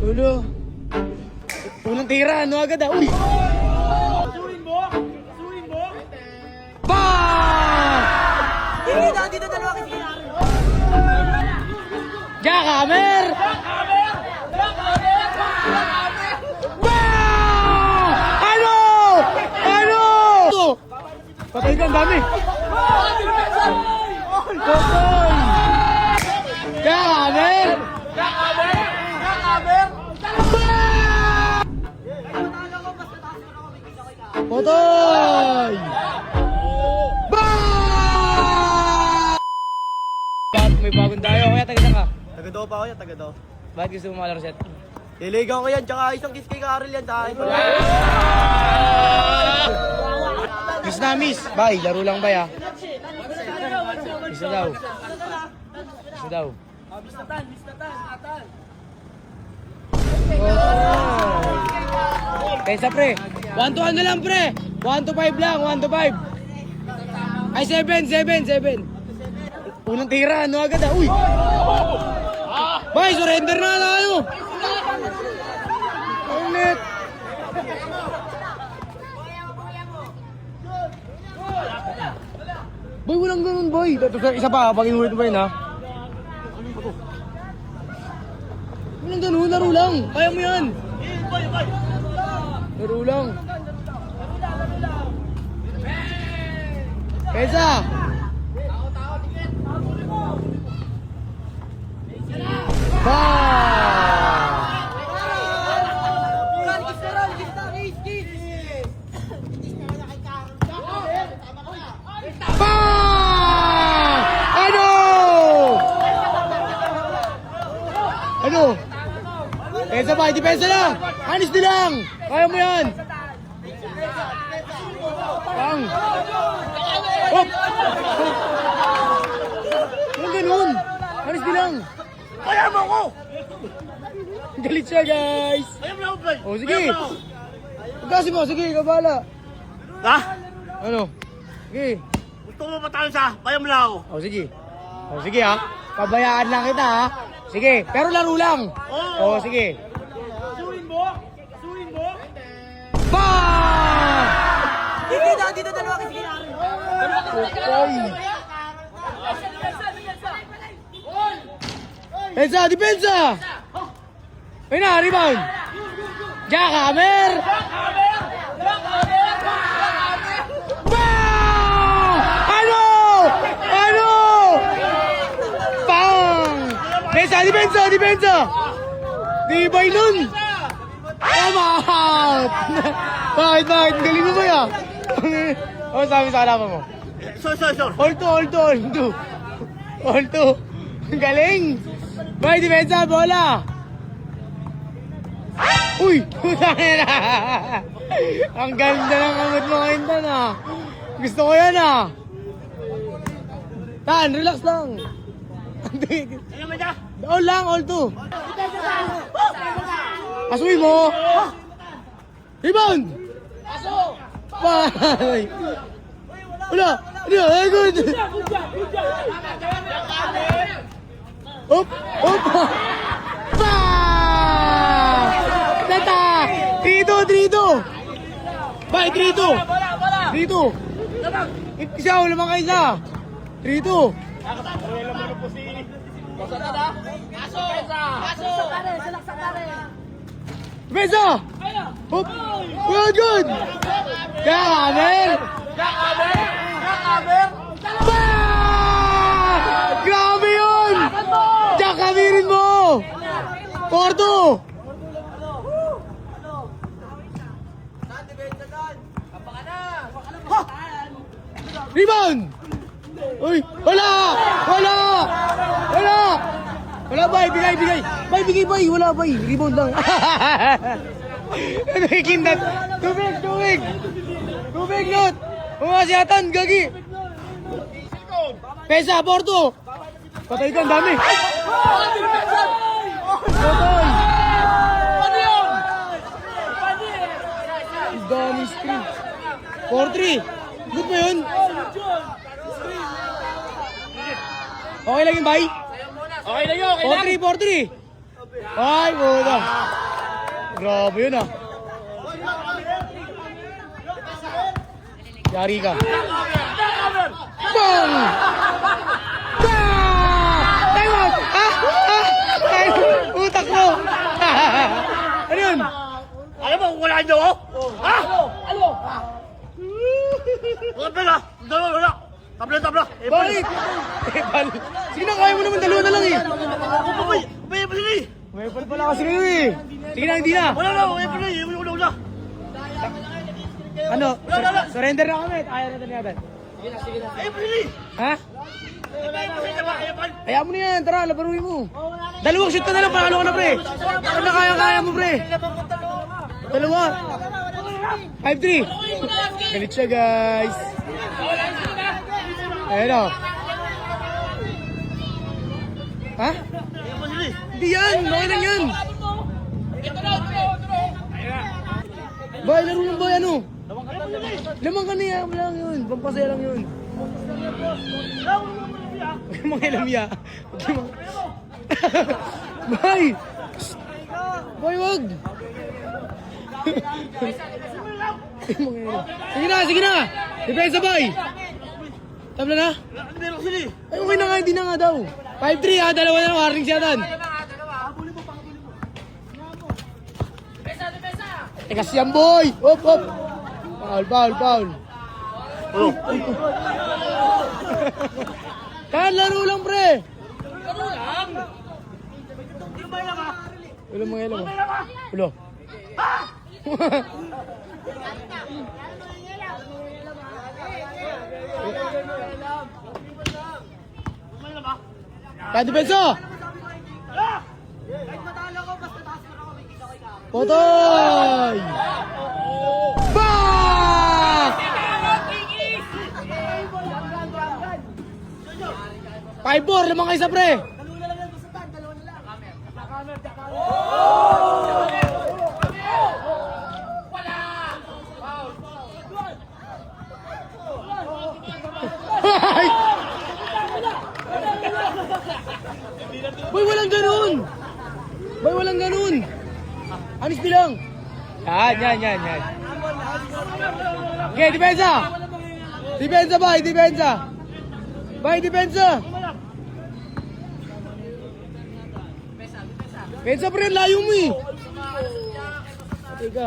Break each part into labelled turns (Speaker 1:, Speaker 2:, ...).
Speaker 1: Ulo. Unang tira, ano agad ah? Uy!
Speaker 2: Kasuhin mo! Kasuhin mo!
Speaker 1: Ba!
Speaker 3: Hindi na, dito dalawa kasi kailangan.
Speaker 1: Jackhammer! Ba! Ano? Ano? Patay ka, ang dami. Patay! Jackhammer! Patay! Ba! May bagong dayo, kaya taga ka.
Speaker 3: Taga-do pa ako yan, taga-do.
Speaker 1: Bakit gusto mo malaro set?
Speaker 3: Liligaw ko yan, tsaka isang kiss kay Karel yan sa akin.
Speaker 1: Miss na miss. Bay, laro lang bay ah. Miss na daw. Miss na daw.
Speaker 2: Miss na tan.
Speaker 1: Pensa pre. 1 to 1 na lang pre. 1 to 5 lang. 1 to 5. Ay 7. Unang tira. Ano agad ah. Uy. Bay, surrender na tayo. Ulit. Boy, walang ganun boy. Isa pa, pag inulit mo pa yun ha. Walang ganun, laro lang. Kaya mo yan. Laro lang. Pesa! Ba! Ba! Ano? Ano? Pesa ba? Depensa lang! Anis din lang! Kaya mo yan! Bang! Hop! Yung ganun! Anis din lang!
Speaker 2: Kaya mo ko!
Speaker 1: Galit siya guys!
Speaker 2: Ayaw mo na ako, Blay!
Speaker 1: O sige! Pagkasi mo, sige, kabala!
Speaker 2: Ha?
Speaker 1: Ano? Sige!
Speaker 2: Gusto mo patalo sa? Ayaw mo na ako!
Speaker 1: O sige! O sige ha! Pabayaan lang kita ha! Sige! Pero laro lang! O sige!
Speaker 2: Kasuhin mo! Kasuhin mo!
Speaker 1: Ba!
Speaker 3: Hindi na, dito dalawa kasi kailangan.
Speaker 1: Oy! Pensa! Depensa! Ayun na! Rebound! Jackhammer! Ba! Ano? Ano? Pang! Depensa! Di ba nun? Come out! Bakit? Galing mo ba yan? Ano sabi sa kalaban mo?
Speaker 2: Sorry.
Speaker 1: All two. Galing! Bay, depensa, bola! Uy! Putangin na! Ang ganda ng kamot mo ngayon tan ah! Gusto ko yan ah! Tan, relax lang!
Speaker 2: Ayaw mo na!
Speaker 1: All two! Asuin mo! Rebound! Bye! Wala! Ay, good! Up! Ba! Tata! 3-2! Bye, 3-2! Isa, wala mga isa! 3-2! Pesa! Up! Good! Jackhammer! Ba! Grabe yun! Jackhammerin mo! 4-2! Rebound! Uy! Wala! Wala, bay! Bigay! Bay, bigay, bay! Wala, bay! Rebound lang! Kindat! Tubig! Not! Umasyatan! Gagi! Pesa! Porto! Patay ka! Ang dami! Patay! Ang dami screen! 4-3! Good ba yun? Okay lang yun, bay?
Speaker 2: Okay na yun, okay lang.
Speaker 1: 4-3, 4-3. Ay, puta. Grabe yun ah. Yari ka. Bang! Time out! Utak mo! Ano yun?
Speaker 2: Alam mo kung wala niyo ako? Ha? Ano? Wala pala. Dalawa. Tabla.
Speaker 1: Balik! Sige na, kaya mo naman, dalawa na lang eh.
Speaker 2: May pala eh.
Speaker 1: May pala kasi kayo eh. Sige na, hindi na.
Speaker 2: Wala na, may pala eh. Wala.
Speaker 1: Ano? Surrender na kami. Ayaw natin natin.
Speaker 2: May pala eh.
Speaker 1: Ha?
Speaker 2: Ay,
Speaker 1: Kaya mo na yan, tara, labaruin mo. Dalawang shoot ka na lang, panalo ka na pre. Ano na kaya mo pre? Dalawa. 5-3. Galit siya guys. Ayan o. Ha? Hindi yan, okay lang yan. Boy, laro ng boy, ano? Lamang ka na yan, wala lang yun. Pampasaya lang yun. Huwag mga ilamya. Boy! Boy, wag! Sige na! Depensa, boy! Tabla na? Ay, okay na nga, hindi na nga daw. 5-3 ha, dalawa na, warning siya dan. Teka siyang boy! Hop! Foul! Kaya laro lang pre! Ulo mga ilang mo. Ulo. Kaya depensa! Potoy! Bang! 5-4, lamang kayo sa pre! Boy, walang ganun! Boy, walang ganun! Anis bilang! Yan. Okay, depensa! Depensa, boy! Depensa! Depensa pre, layo mo eh! Teka.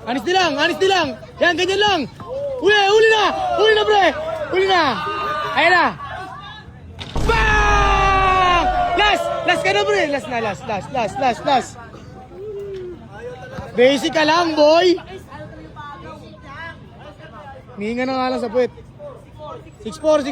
Speaker 1: Anis nilang! Yan, ganyan lang! Uli na pre! Uli na! Ayan na! Bang! Last ka na pre! Last! Basic ka lang, boy! Mihinga na nga lang sa puwet. 6-4.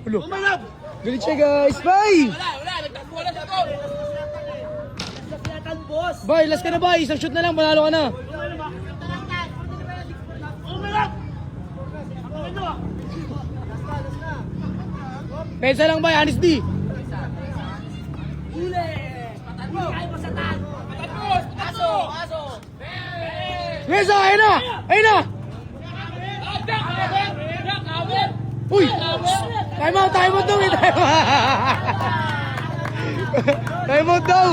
Speaker 1: Ulo. Galit siya guys. Bye! Bye, last ka na bye. Isang shoot na lang, panalo ka na. Pensa lang bye, Anis D. Pensa, ayun na! Uy! Time out daw eh! Time out daw!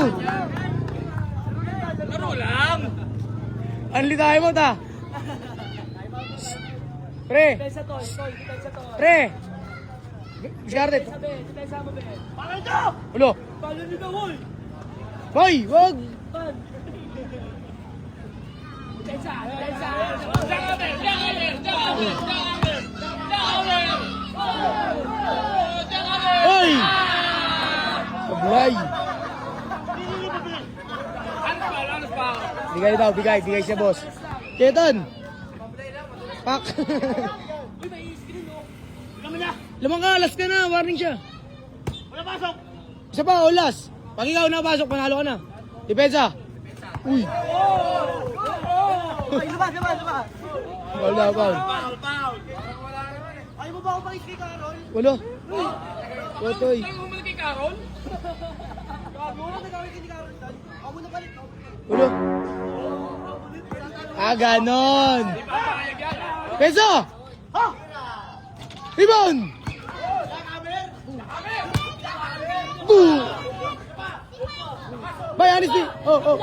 Speaker 2: Laro lang.
Speaker 1: Anli time out ah! Pre! Scarlet!
Speaker 2: Pakay ito!
Speaker 1: Ulo! Boy! Wag! Oy! Sablay! Bigay siya boss. Ketan! Pak! Lamang ka, last ka na, warning siya.
Speaker 2: Wala pasok!
Speaker 1: Isa pa, last. Pag ikaw napasok, panalo ka na. Depensa! Uy!
Speaker 3: Lumabas.
Speaker 1: Foul.
Speaker 2: Foul!
Speaker 3: Ayaw mo ba ako pakis kay Carol?
Speaker 1: Ulo! Totoy!
Speaker 3: Gago mo nagawin kay Carol. Ako muna palit.
Speaker 1: Ulo! Ganon! Pensa! Rebound! Boom! Bay, Anis B! Oh!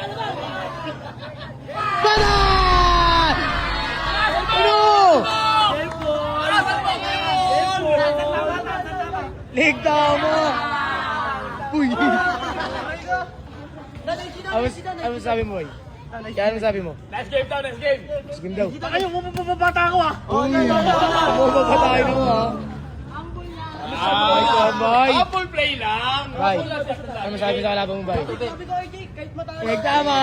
Speaker 1: Banan! Ano? Leg tama! Uy! Ano sabi mo, boy? Kaya ano sabi mo?
Speaker 2: Next game daw, next game.
Speaker 1: Sige daw.
Speaker 2: Kayo, mapapabata ako ah.
Speaker 1: Uy! Mapapatayin mo, ha? Ay, kabay!
Speaker 2: Apple play lang.
Speaker 1: Bay, ano masabi sa kalaban mo, Bay? Leg tama!